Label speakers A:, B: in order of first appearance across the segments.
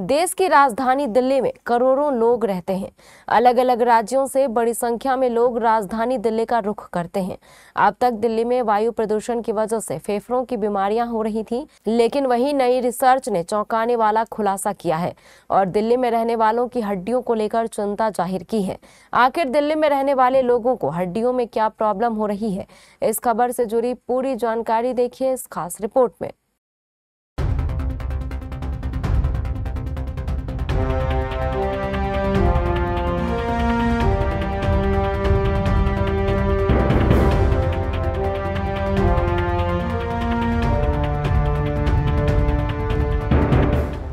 A: देश की राजधानी दिल्ली में करोड़ों लोग रहते हैं। अलग अलग राज्यों से बड़ी संख्या में लोग राजधानी दिल्ली का रुख करते हैं। अब तक दिल्ली में वायु प्रदूषण की वजह से फेफड़ों की बीमारियां हो रही थी, लेकिन वही नई रिसर्च ने चौंकाने वाला खुलासा किया है और दिल्ली में रहने वालों की हड्डियों को लेकर चिंता जाहिर की है। आखिर दिल्ली में रहने वाले लोगों को हड्डियों में क्या प्रॉब्लम हो रही है, इस खबर से जुड़ी पूरी जानकारी देखिए इस खास रिपोर्ट में।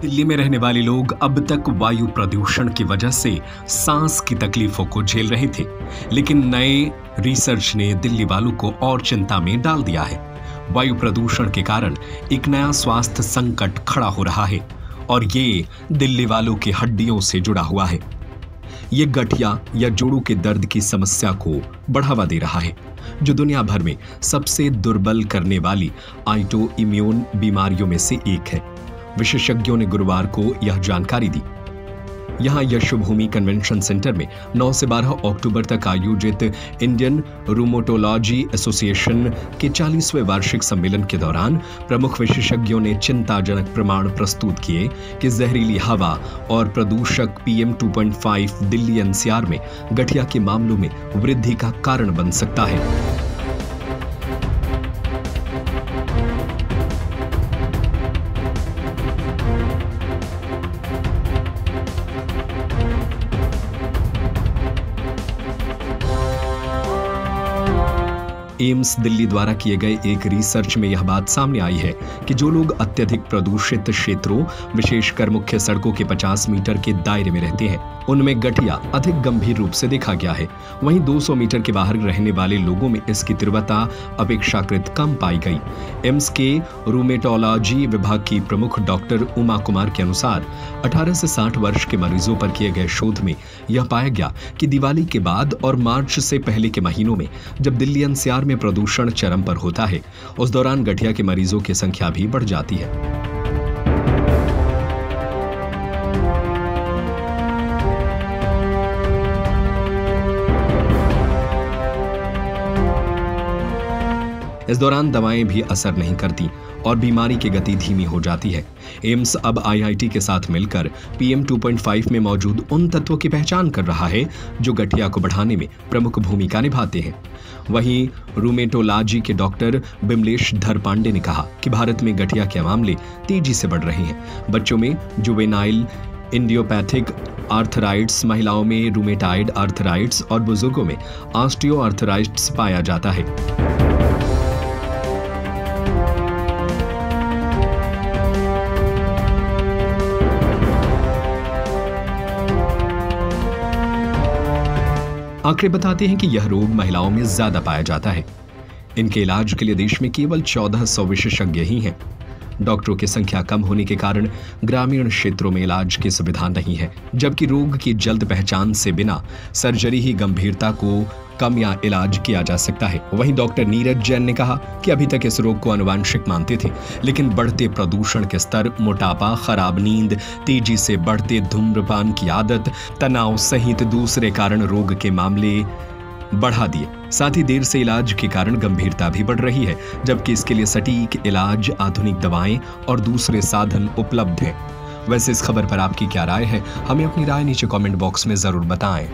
B: दिल्ली में रहने वाले लोग अब तक वायु प्रदूषण की वजह से सांस की तकलीफों को झेल रहे थे, लेकिन नए रिसर्च ने दिल्ली वालों को और चिंता में डाल दिया है। वायु प्रदूषण के कारण एक नया स्वास्थ्य संकट खड़ा हो रहा है और ये दिल्ली वालों की हड्डियों से जुड़ा हुआ है। ये गठिया या जोड़ों के दर्द की समस्या को बढ़ावा दे रहा है, जो दुनिया भर में सबसे दुर्बल करने वाली ऑटो इम्यून बीमारियों में से एक है। विशेषज्ञों ने गुरुवार को यह जानकारी दी। यहां यशोभूमि कन्वेंशन सेंटर में 9 से 12 अक्टूबर तक आयोजित इंडियन रूमेटोलॉजी एसोसिएशन के 40वें वार्षिक सम्मेलन के दौरान प्रमुख विशेषज्ञों ने चिंताजनक प्रमाण प्रस्तुत किए कि जहरीली हवा और प्रदूषक PM 2.5 दिल्ली NCR में गठिया के मामलों में वृद्धि का कारण बन सकता है। एम्स दिल्ली द्वारा किए गए एक रिसर्च में यह बात सामने आई है कि जो लोग अत्यधिक प्रदूषित क्षेत्रों, विशेषकर मुख्य सड़कों के 50 मीटर के दायरे में रहते हैं, उनमें गठिया अधिक गंभीर रूप से देखा गया है। वहीं 200 मीटर के बाहर रहने वाले लोगों में इसकी तीव्रता अपेक्षाकृत कम पाई गई। एम्स के रूमेटोलॉजी विभाग की प्रमुख डॉक्टर उमा कुमार के अनुसार 18 से 60 वर्ष के मरीजों पर किए गए शोध में यह पाया गया कि दिवाली के बाद और मार्च से पहले के महीनों में जब दिल्ली NCR में प्रदूषण चरम पर होता है, उस दौरान गठिया के मरीजों की संख्या भी बढ़ जाती है। इस दौरान दवाएं भी असर नहीं करती और बीमारी की गति धीमी हो जाती है। एम्स अब IIT के साथ मिलकर PM 2.5 में मौजूद उन तत्वों की पहचान कर रहा है जो गठिया को बढ़ाने में प्रमुख भूमिका निभाते हैं। वहीं रूमेटोलॉजी के डॉक्टर बिमलेश धर पांडे ने कहा कि भारत में गठिया के मामले तेजी से बढ़ रहे हैं। बच्चों में जुवेनाइल इडियोपैथिक आर्थराइटिस, महिलाओं में रूमेटाइड आर्थराइटिस और बुजुर्गों में ऑस्टियोआर्थराइटिस पाया जाता है। आंकड़े बताते हैं कि यह रोग महिलाओं में ज्यादा पाया जाता है। इनके इलाज के लिए देश में केवल 1400 विशेषज्ञ ही हैं। डॉक्टरों की संख्या कम होने के कारण ग्रामीण क्षेत्रों में इलाज की सुविधा नहीं है, जबकि रोग की जल्द पहचान से बिना सर्जरी ही गंभीरता को कम या इलाज किया जा सकता है। वहीं डॉक्टर नीरज जैन ने कहा कि अभी तक इस रोग को आनुवांशिक मानते थे, लेकिन बढ़ते प्रदूषण के स्तर, मोटापा, खराब नींद, तेजी से बढ़ते धूम्रपान की आदत, तनाव सहित दूसरे कारण रोग के मामले बढ़ा दिए। साथ ही देर से इलाज के कारण गंभीरता भी बढ़ रही है, जबकि इसके लिए सटीक इलाज, आधुनिक दवाएं और दूसरे साधन उपलब्ध हैं। वैसे इस खबर पर आपकी क्या राय है? हमें अपनी राय नीचे कमेंट बॉक्स में जरूर बताएं।